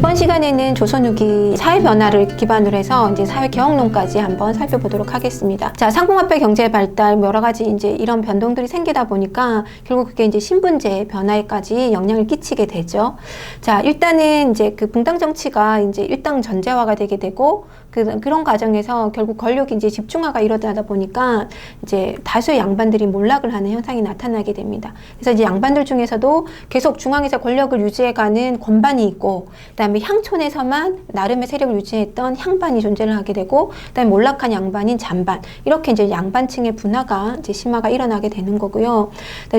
이번 시간에는 조선 후기 사회 변화를 기반으로 해서 이제 사회 개혁론까지 한번 살펴보도록 하겠습니다. 자, 상봉화폐 경제 발달 여러 가지 이제 이런 변동들이 생기다 보니까 결국 그게 이제 신분제 변화에까지 영향을 끼치게 되죠. 자, 일단은 이제 그 분당 정치가 이제 일당 전제화가 되게 되고 그런 과정에서 결국 권력이 이제 집중화가 일어나다 보니까 이제 다수의 양반들이 몰락을 하는 현상이 나타나게 됩니다. 그래서 이제 양반들 중에서도 계속 중앙에서 권력을 유지해가는 권반이 있고, 그다음에 향촌에서만 나름의 세력을 유지했던 향반이 존재를 하게 되고, 그다음에 몰락한 양반인 잔반, 이렇게 이제 양반층의 분화가 이제 심화가 일어나게 되는 거고요.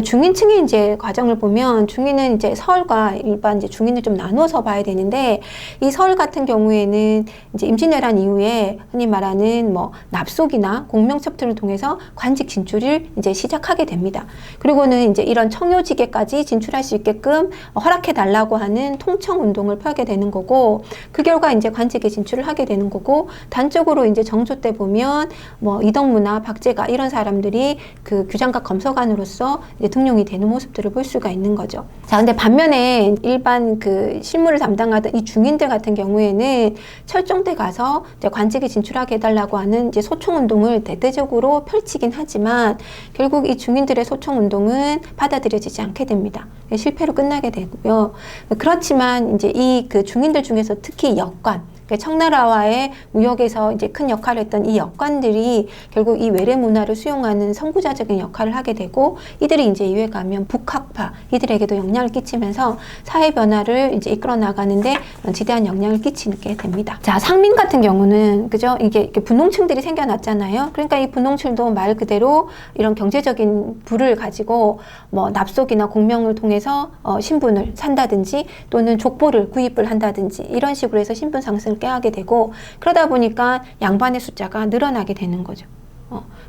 중인층의 이제 과정을 보면 중인은 이제 서울과 일반 이제 중인을 좀 나눠서 봐야 되는데, 이 서울 같은 경우에는 이제 임진왜란 이후에 흔히 말하는 뭐 납속이나 공명첩들을 통해서 관직 진출을 이제 시작하게 됩니다. 그리고는 이제 이런 청요직에까지 진출할 수 있게끔 허락해 달라고 하는 통청 운동을 펴게 되는 거고, 그 결과 이제 관직에 진출을 하게 되는 거고, 단적으로 이제 정조 때 보면 뭐 이덕무나 박제가 이런 사람들이 그 규장각 검서관으로서 이제 등용이 되는 모습들을 볼 수가 있는 거죠. 자, 근데 반면에 일반 그 실무를 담당하던 이 중인들 같은 경우에는 철종 때 가서 이제 관직에 진출하게 해달라고 하는 이제 소총 운동을 대대적으로 펼치긴 하지만 결국 이 중인들의 소총 운동은 받아들여지지 않게 됩니다. 실패로 끝나게 되고요. 그렇지만 이제 이 그 중인들 중에서 특히 역관, 청나라와의 무역에서 이제 큰 역할을 했던 이 역관들이 결국 이 외래 문화를 수용하는 선구자적인 역할을 하게 되고, 이들이 이제 이후에 가면 북학파, 이들에게도 영향을 끼치면서 사회 변화를 이제 이끌어 나가는데 지대한 영향을 끼치게 됩니다. 자, 상민 같은 경우는 그죠? 이게 분농층들이 생겨났잖아요. 그러니까 이 분농층도 말 그대로 이런 경제적인 부를 가지고 뭐 납속이나 공명을 통해서 신분을 산다든지 또는 족보를 구입을 한다든지 이런 식으로 해서 신분 상승을 깨하게 되고, 그러다 보니까 양반의 숫자가 늘어나게 되는 거죠.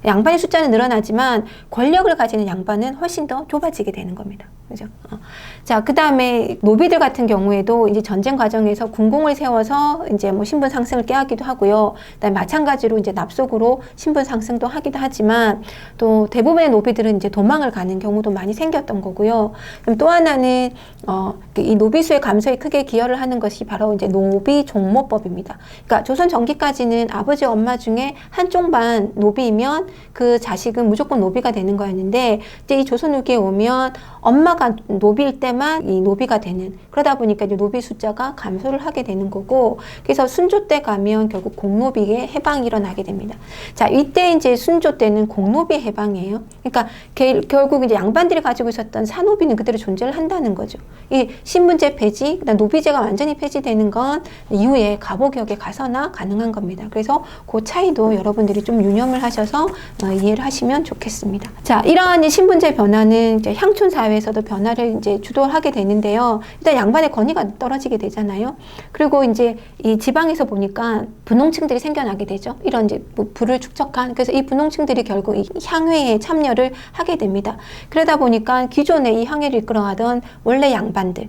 양반의 숫자는 늘어나지만 권력을 가지는 양반은 훨씬 더 좁아지게 되는 겁니다. 그죠? 자, 그 다음에 노비들 같은 경우에도 이제 전쟁 과정에서 군공을 세워서 이제 뭐 신분 상승을 깨하기도 하고요. 그다음에 마찬가지로 이제 납속으로 신분 상승도 하기도 하지만 또 대부분의 노비들은 이제 도망을 가는 경우도 많이 생겼던 거고요. 그럼 또 하나는 이 노비수의 감소에 크게 기여를 하는 것이 바로 이제 노비 종모법입니다. 그러니까 조선 전기까지는 아버지 엄마 중에 한쪽만 노비이면 그 자식은 무조건 노비가 되는 거였는데, 이제 이 조선 후기에 오면 엄마가 노비일 때만 이 노비가 되는, 그러다 보니까 이제 노비 숫자가 감소를 하게 되는 거고, 그래서 순조 때 가면 결국 공노비의 해방이 일어나게 됩니다. 자, 이때 이제 순조 때는 공노비의 해방이에요. 그러니까 결국 이제 양반들이 가지고 있었던 사노비는 그대로 존재를 한다는 거죠. 이 신분제 폐지, 그다음 노비제가 완전히 폐지되는 건 이후에 가보개혁에 가서나 가능한 겁니다. 그래서 그 차이도 여러분들이 좀 유념을 하셔서 이해를 하시면 좋겠습니다. 자, 이러한 신분제 변화는 이제 향촌 사회에서도 변화를 이제 주도하게 되는데요. 일단 양반의 권위가 떨어지게 되잖아요. 그리고 이제 이 지방에서 보니까 분농층들이 생겨나게 되죠. 이런 이제 부를 축적한, 그래서 이 분농층들이 결국 이 향회에 참여를 하게 됩니다. 그러다 보니까 기존에 이 향회를 이끌어가던 원래 양반들,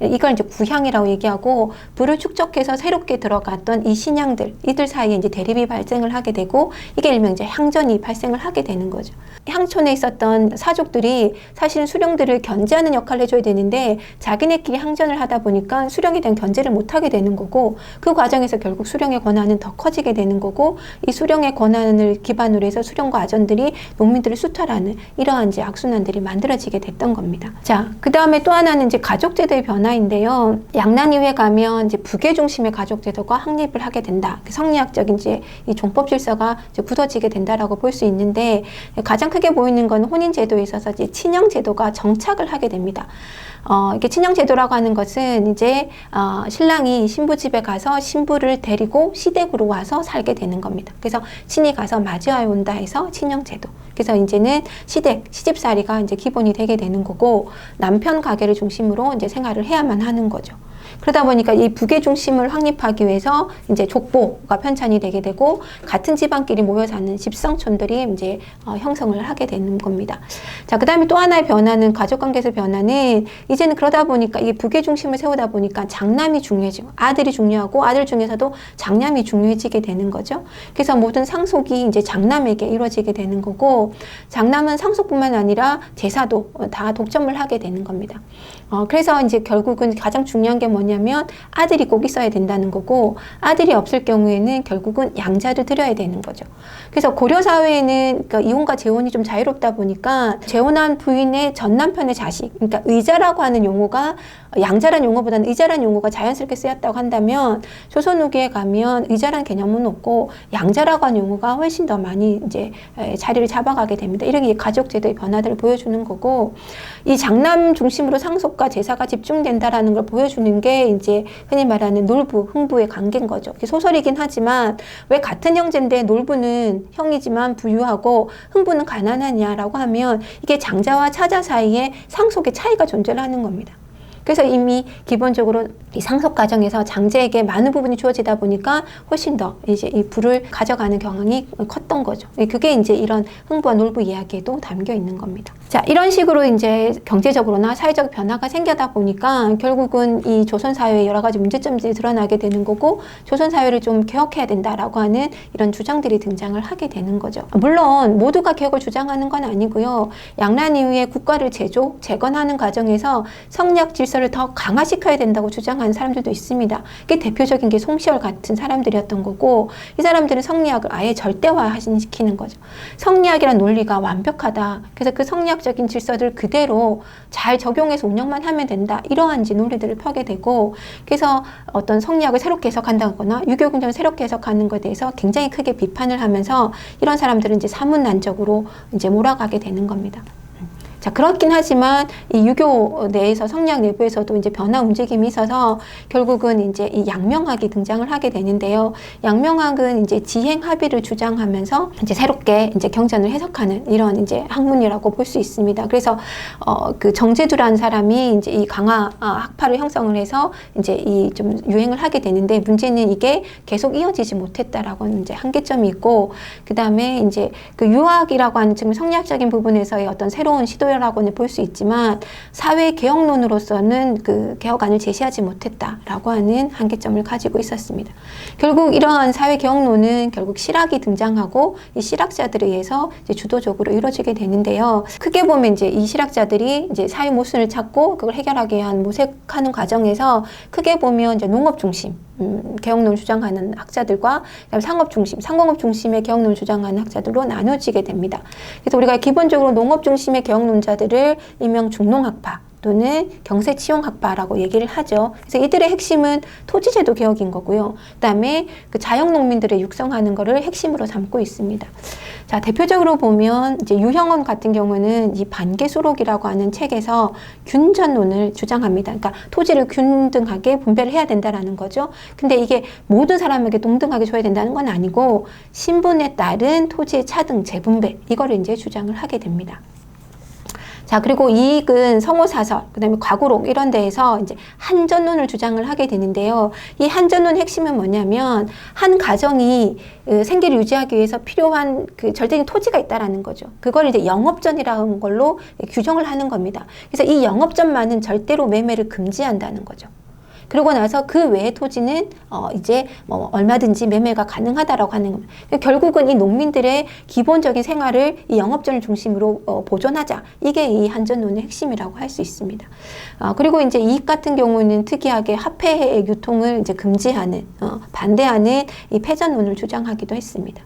이걸 이제 구향이라고 얘기하고, 부를 축적해서 새롭게 들어갔던 이 신향들, 이들 사이에 이제 대립이 발생을 하게 되고, 이게 일명 이제 향전이 발생을 하게 되는 거죠. 향촌에 있었던 사족들이 사실은 수령들을 견제하는 역할을 해줘야 되는데, 자기네끼리 향전을 하다 보니까 수령에 대한 견제를 못하게 되는 거고, 그 과정에서 결국 수령의 권한은 더 커지게 되는 거고, 이 수령의 권한을 기반으로 해서 수령과 아전들이 농민들을 수탈하는 이러한 이제 악순환들이 만들어지게 됐던 겁니다. 자, 그 다음에 또 하나는 이제 가족제도의 변화인데요. 양난 이후에 가면 이제 부계 중심의 가족제도가 확립을 하게 된다. 성리학적인 이제 이 종법 질서가 이제 굳어지게 된다라고 볼 수 있는데, 가장 크게 보이는 건 혼인제도에 있어서 이제 친형제도가 정착을 하게 됩니다. 이게 친형제도라고 하는 것은 이제 신랑이 신부 집에 가서 신부를 데리고 시댁으로 와서 살게 되는 겁니다. 그래서 친이 가서 맞이하여 온다 해서 친형제도. 그래서 이제는 시집살이가 이제 기본이 되게 되는 거고, 남편 가계를 중심으로 이제 생활을 해야만 하는 거죠. 그러다 보니까 이 부계 중심을 확립하기 위해서 이제 족보가 편찬이 되게 되고, 같은 집안끼리 모여 사는 집성촌들이 이제 형성을 하게 되는 겁니다. 자, 그 다음에 또 하나의 변화는, 가족관계에서 변화는 이제는 그러다 보니까 이 부계 중심을 세우다 보니까 장남이 중요해지고, 아들이 중요하고, 아들 중에서도 장남이 중요해지게 되는 거죠. 그래서 모든 상속이 이제 장남에게 이루어지게 되는 거고, 장남은 상속뿐만 아니라 제사도 다 독점을 하게 되는 겁니다. 그래서 이제 결국은 가장 중요한 게 뭐냐, 뭐냐면 아들이 꼭 있어야 된다는 거고, 아들이 없을 경우에는 결국은 양자를 드려야 되는 거죠. 그래서 고려 사회에는 그러니까 이혼과 재혼이 좀 자유롭다 보니까 재혼한 부인의 전 남편의 자식, 그러니까 의자라고 하는 용어가 양자라는 용어보다는 의자라는 용어가 자연스럽게 쓰였다고 한다면, 조선 후기에 가면 의자라는 개념은 없고 양자라고 하는 용어가 훨씬 더 많이 이제 자리를 잡아가게 됩니다. 이런 게 가족 제도의 변화들을 보여주는 거고, 이 장남 중심으로 상속과 제사가 집중된다라는 걸 보여주는 게 이제 흔히 말하는 놀부, 흥부의 관계인 거죠. 소설이긴 하지만 왜 같은 형제인데 놀부는 형이지만 부유하고 흥부는 가난하냐라고 하면, 이게 장자와 차자 사이에 상속의 차이가 존재를 하는 겁니다. 그래서 이미 기본적으로 이 상속 과정에서 장제에게 많은 부분이 주어지다 보니까 훨씬 더 이제 이 부를 가져가는 경향이 컸던 거죠. 그게 이제 이런 흥부와 놀부 이야기에도 담겨 있는 겁니다. 자, 이런 식으로 이제 경제적으로나 사회적 변화가 생겨다 보니까 결국은 이 조선 사회의 여러 가지 문제점들이 드러나게 되는 거고, 조선 사회를 좀 개혁해야 된다라고 하는 이런 주장들이 등장을 하게 되는 거죠. 물론 모두가 개혁을 주장하는 건 아니고요. 양란 이후에 국가를 재건하는 과정에서 성리학 질서를 더 강화시켜야 된다고 주장하는 사람들도 있습니다. 이게 대표적인 게 송시열 같은 사람들이었던 거고, 이 사람들은 성리학을 아예 절대화시키는 거죠. 성리학이란 논리가 완벽하다. 그래서 그 성리학적인 질서를 그대로 잘 적용해서 운영만 하면 된다. 이러한 이제 논리들을 펴게 되고, 그래서 어떤 성리학을 새롭게 해석한다거나 유교공정을 새롭게 해석하는 것에 대해서 굉장히 크게 비판을 하면서 이런 사람들은 이제 사문난적으로 이제 몰아가게 되는 겁니다. 자, 그렇긴 하지만 이 유교 내에서 성리학 내부에서도 이제 변화 움직임이 있어서 결국은 이제 이 양명학이 등장을 하게 되는데요. 양명학은 이제 지행 합의를 주장하면서 이제 새롭게 이제 경전을 해석하는 이런 이제 학문이라고 볼 수 있습니다. 그래서 그 정제두라는 사람이 이제 이 강화 학파를 형성을 해서 이제 이 좀 유행을 하게 되는데, 문제는 이게 계속 이어지지 못했다라고 하는 이제 한계점이 있고, 그 다음에 이제 그 유학이라고 하는 지금 성리학적인 부분에서의 어떤 새로운 시도 라고는 볼 수 있지만 사회 개혁론으로서는 그 개혁안을 제시하지 못했다라고 하는 한계점을 가지고 있었습니다. 결국 이러한 사회 개혁론은 결국 실학이 등장하고 이 실학자들에 의해서 이제 주도적으로 이루어지게 되는데요. 크게 보면 이제 이 실학자들이 이제 사회 모순을 찾고 그걸 해결하기 위한 모색하는 과정에서 크게 보면 이제 농업 중심 개혁론을 주장하는 학자들과 그다음에 상업 중심, 상공업 중심의 개혁론을 주장하는 학자들로 나눠지게 됩니다. 그래서 우리가 기본적으로 농업 중심의 개혁론자들을 일명 중농학파 또는 경세치용학파라고 얘기를 하죠. 그래서 이들의 핵심은 토지제도 개혁인 거고요. 그다음에 그 자영농민들을 육성하는 거를 핵심으로 삼고 있습니다. 자, 대표적으로 보면 이제 유형원 같은 경우는 이 반개수록이라고 하는 책에서 균전론을 주장합니다. 그러니까 토지를 균등하게 분배를 해야 된다라는 거죠. 근데 이게 모든 사람에게 동등하게 줘야 된다는 건 아니고 신분에 따른 토지의 차등 재분배, 이거를 이제 주장을 하게 됩니다. 자, 그리고 이익은 성호사설, 그 다음에 과구록 이런 데에서 이제 한전론을 주장을 하게 되는데요. 이 한전론 핵심은 뭐냐면 한 가정이 생계를 유지하기 위해서 필요한 그 절대적인 토지가 있다라는 거죠. 그걸 이제 영업전이라는 걸로 규정을 하는 겁니다. 그래서 이 영업전만은 절대로 매매를 금지한다는 거죠. 그러고 나서 그 외의 토지는 이제 뭐 얼마든지 매매가 가능하다라고 하는 겁니다. 결국은 이 농민들의 기본적인 생활을 이 영업전을 중심으로 보존하자. 이게 이 한전론의 핵심이라고 할 수 있습니다. 그리고 이제 이익 같은 경우는 특이하게 화폐의 유통을 이제 금지하는 반대하는 이 패전론을 주장하기도 했습니다.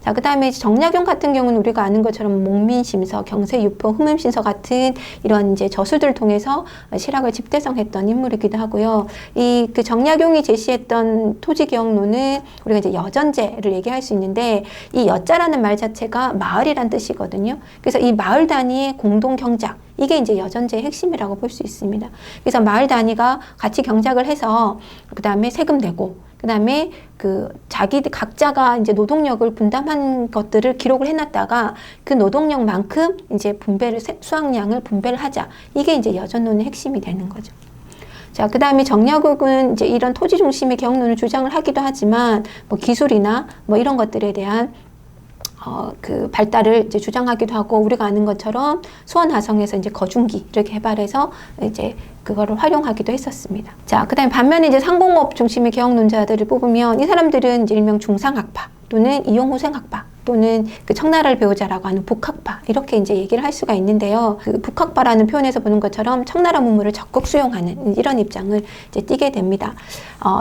자, 그 다음에 정약용 같은 경우는 우리가 아는 것처럼 목민심서, 경세유포, 흠음신서 같은 이런 이제 저술들을 통해서 실학을 집대성했던 인물이기도 하고요. 이 그 정약용이 제시했던 토지개혁론은 우리가 이제 여전제를 얘기할 수 있는데, 이 여자라는 말 자체가 마을이란 뜻이거든요. 그래서 이 마을 단위의 공동 경작, 이게 이제 여전제의 핵심이라고 볼 수 있습니다. 그래서 마을 단위가 같이 경작을 해서 그 다음에 세금 내고, 그 다음에 그 자기 각자가 이제 노동력을 분담한 것들을 기록을 해놨다가 그 노동력만큼 이제 수확량을 분배를 하자. 이게 이제 여전론의 핵심이 되는 거죠. 자, 그 다음에 정약용은 이제 이런 토지 중심의 개혁론을 주장을 하기도 하지만 뭐 기술이나 뭐 이런 것들에 대한 그 발달을 이제 주장하기도 하고, 우리가 아는 것처럼 수원화성에서 이제 거중기를 개발해서 이제 그거를 활용하기도 했었습니다. 자, 그 다음에 반면에 이제 상공업 중심의 개혁론자들을 뽑으면 이 사람들은 이제 일명 중상학파 또는 이용후생학파 또는 그 청나라를 배우자라고 하는 북학파 이렇게 이제 얘기를 할 수가 있는데요. 그 북학파라는 표현에서 보는 것처럼 청나라 문물을 적극 수용하는 이런 입장을 이제 띠게 됩니다.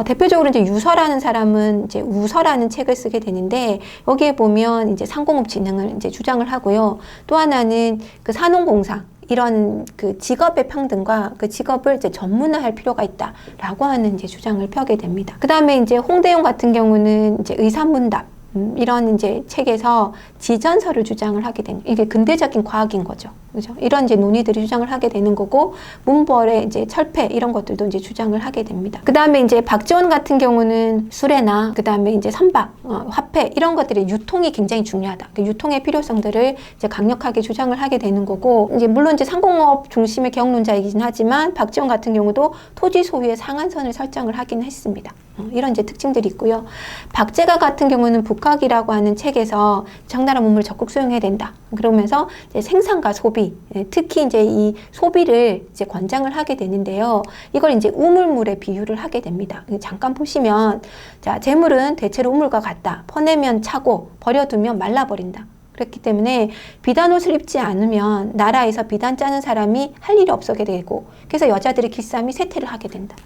대표적으로 이제 유서라는 사람은 이제 우서라는 책을 쓰게 되는데 여기에 보면 이제 상공업 진흥을 이제 주장을 하고요. 또 하나는 그 산업공상 이런 그 직업의 평등과 그 직업을 이제 전문화할 필요가 있다라고 하는 이제 주장을 펴게 됩니다. 그 다음에 이제 홍대용 같은 경우는 이제 의산문답 이런 이제 책에서 지전설을 주장을 하게 되는, 이게 근대적인 과학인 거죠. 그죠? 이런 이제 논의들이 주장을 하게 되는 거고, 문벌의 이제 철폐 이런 것들도 이제 주장을 하게 됩니다. 그 다음에 이제 박지원 같은 경우는 수레나 그 다음에 이제 선박, 화폐 이런 것들의 유통이 굉장히 중요하다. 그 유통의 필요성들을 이제 강력하게 주장을 하게 되는 거고, 이제 물론 이제 상공업 중심의 개혁론자이긴 하지만 박지원 같은 경우도 토지 소유의 상한선을 설정을 하긴 했습니다. 이런 이제 특징들이 있고요. 박제가 같은 경우는 북학이라고 하는 책에서 청나라 문물을 적극 수용해야 된다. 그러면서 이제 생산과 소비, 특히 이제 이 소비를 이제 권장을 하게 되는데요. 이걸 이제 우물물에 비유를 하게 됩니다. 잠깐 보시면, 자, 재물은 대체로 우물과 같다. 퍼내면 차고 버려두면 말라버린다. 그렇기 때문에 비단 옷을 입지 않으면 나라에서 비단 짜는 사람이 할 일이 없게 되고, 그래서 여자들이 길쌈이 쇠퇴를 하게 된다.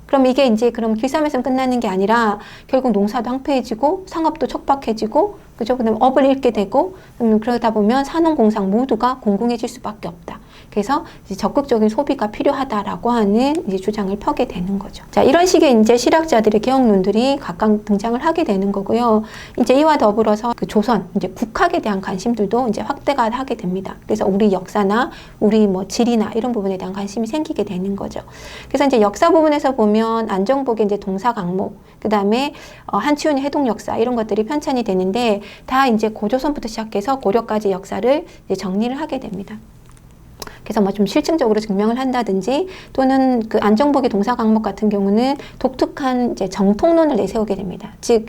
그럼 이게 이제 그럼 길쌈에서 끝나는 게 아니라 결국 농사도 황폐해지고 상업도 촉박해지고, 그죠? 그다음에 업을 잃게 되고, 그러다 보면 산업공상 모두가 공공해질 수밖에 없다. 그래서 이제 적극적인 소비가 필요하다라고 하는 이제 주장을 펴게 되는 거죠. 자, 이런 식의 이제 실학자들의 개혁론들이 각각 등장을 하게 되는 거고요. 이제 이와 더불어서 그 조선 이제 국학에 대한 관심들도 이제 확대가 하게 됩니다. 그래서 우리 역사나 우리 뭐 지리나 이런 부분에 대한 관심이 생기게 되는 거죠. 그래서 이제 역사 부분에서 보면 안정복의 이제 동사강목, 그 다음에 한치훈의 해동 역사 이런 것들이 편찬이 되는데 다 이제 고조선부터 시작해서 고려까지 역사를 이제 정리를 하게 됩니다. 그래서 뭐 좀 실증적으로 증명을 한다든지 또는 그 안정복의 동사강목 같은 경우는 독특한 이제 정통론을 내세우게 됩니다. 즉,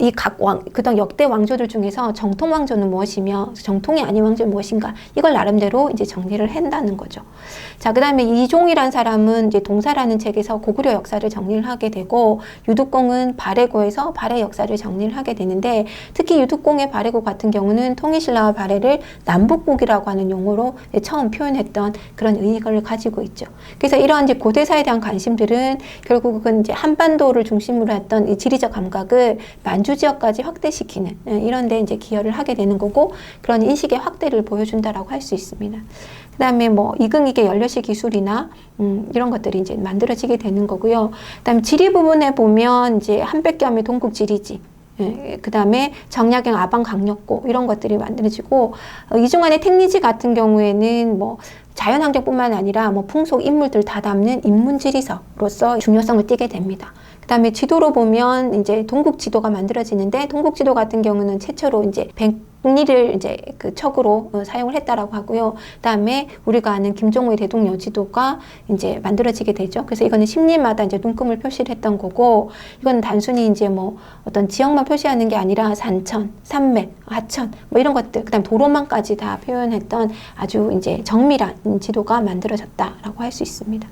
이 각 왕, 그다음 역대 왕조들 중에서 정통 왕조는 무엇이며 정통이 아닌 왕조는 무엇인가, 이걸 나름대로 이제 정리를 한다는 거죠. 자, 그 다음에 이종이라는 사람은 이제 동사라는 책에서 고구려 역사를 정리를 하게 되고, 유득공은 발해고에서 발해 역사를 정리를 하게 되는데, 특히 유득공의 발해고 같은 경우는 통일신라와 발해를 남북국이라고 하는 용어로 처음 표현했던 그런 의의를 가지고 있죠. 그래서 이러한 이제 고대사에 대한 관심들은 결국은 이제 한반도를 중심으로 했던 이 지리적 감각을 만주 지역까지 확대시키는 이런 데 이제 기여를 하게 되는 거고, 그런 인식의 확대를 보여준다라고 할 수 있습니다. 그 다음에 뭐 이긍익의 연려시 기술이나 이런 것들이 이제 만들어지게 되는 거고요. 그 다음에 지리 부분에 보면 이제 한백겸의 동국지리지, 그 다음에 정약용 아방강력고 이런 것들이 만들어지고, 이중환의 택리지 같은 경우에는 뭐 자연환경뿐만 아니라 뭐 풍속, 인물들 다 담는 인문지리서로서 중요성을 띠게 됩니다. 그 다음에 지도로 보면 이제 동국지도가 만들어지는데, 동국지도 같은 경우는 최초로 이제 백리를 이제 그 척으로 사용을 했다라고 하고요. 그 다음에 우리가 아는 김종호의 대동여 지도가 이제 만들어지게 되죠. 그래서 이거는 심리마다 이제 눈금을 표시를 했던 거고, 이건 단순히 이제 뭐 어떤 지역만 표시하는 게 아니라 산천, 산맥, 하천 뭐 이런 것들, 그 다음 도로망까지 다 표현했던 아주 이제 정밀한 지도가 만들어졌다라고 할 수 있습니다.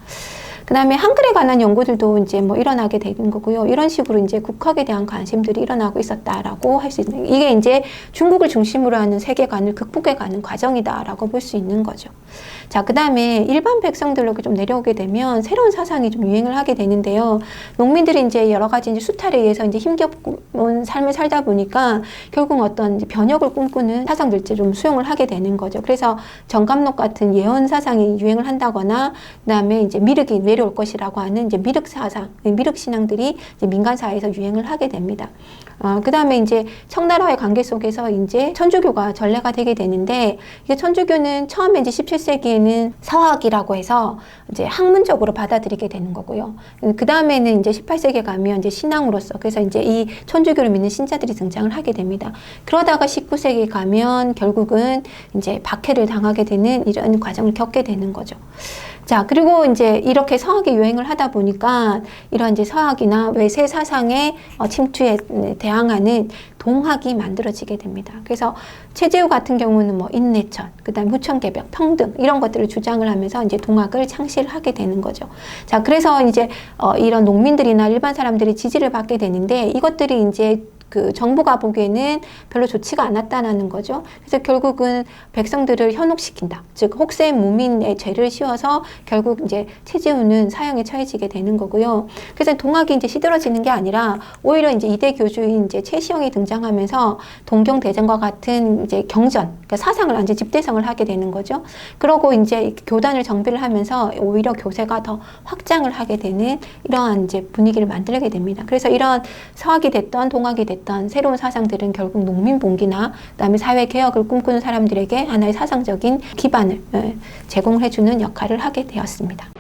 그 다음에 한글에 관한 연구들도 이제 뭐 일어나게 되는 거고요. 이런 식으로 이제 국학에 대한 관심들이 일어나고 있었다라고 할 수 있는, 이게 이제 중국을 중심으로 하는 세계관을 극복해 가는 과정이다라고 볼 수 있는 거죠. 자, 그 다음에 일반 백성들로 좀 내려오게 되면 새로운 사상이 좀 유행을 하게 되는데요. 농민들이 이제 여러 가지 이제 수탈에 의해서 이제 힘겨운 삶을 살다 보니까 결국 어떤 이제 변혁을 꿈꾸는 사상들 좀 수용을 하게 되는 거죠. 그래서 정감록 같은 예언 사상이 유행을 한다거나, 그 다음에 이제 미륵이 내려올 것이라고 하는 이제 미륵 사상, 미륵 신앙들이 이제 민간 사회에서 유행을 하게 됩니다. 그 다음에 이제 청나라와의 관계 속에서 이제 천주교가 전례가 되게 되는데, 이게 천주교는 처음에 이제 17세기에는 서학이라고 해서 이제 학문적으로 받아들이게 되는 거고요. 그 다음에는 이제 18세기에 가면 이제 신앙으로서, 그래서 이제 이 천주교를 믿는 신자들이 등장을 하게 됩니다. 그러다가 19세기에 가면 결국은 이제 박해를 당하게 되는 이런 과정을 겪게 되는 거죠. 자, 그리고 이제 이렇게 서학이 유행을 하다 보니까 이런 이제 서학이나 외세 사상의 침투에 대항하는 동학이 만들어지게 됩니다. 그래서 최재우 같은 경우는 뭐 인내천, 그 다음 후천개벽, 평등 이런 것들을 주장을 하면서 이제 동학을 창시를 하게 되는 거죠. 자, 그래서 이제 이런 농민들이나 일반 사람들이 지지를 받게 되는데, 이것들이 이제 그 정부가 보기에는 별로 좋지가 않았다는 거죠. 그래서 결국은 백성들을 현혹시킨다. 즉 혹세 무민의 죄를 씌워서 결국 이제 최지훈은 사형에 처해지게 되는 거고요. 그래서 동학이 이제 시들어지는 게 아니라 오히려 이제 이대 교주인 이제 최시영이 등장하면서 동경대전과 같은 이제 경전, 그러니까 사상을 완전 집대성을 하게 되는 거죠. 그러고 이제 교단을 정비를 하면서 오히려 교세가 더 확장을 하게 되는 이러한 이제 분위기를 만들게 됩니다. 그래서 이런 서학이 됐던 동학이 됐던 새로운 사상들은 결국 농민봉기나 그다음에 사회 개혁을 꿈꾸는 사람들에게 하나의 사상적인 기반을 제공을 해주는 역할을 하게 되었습니다.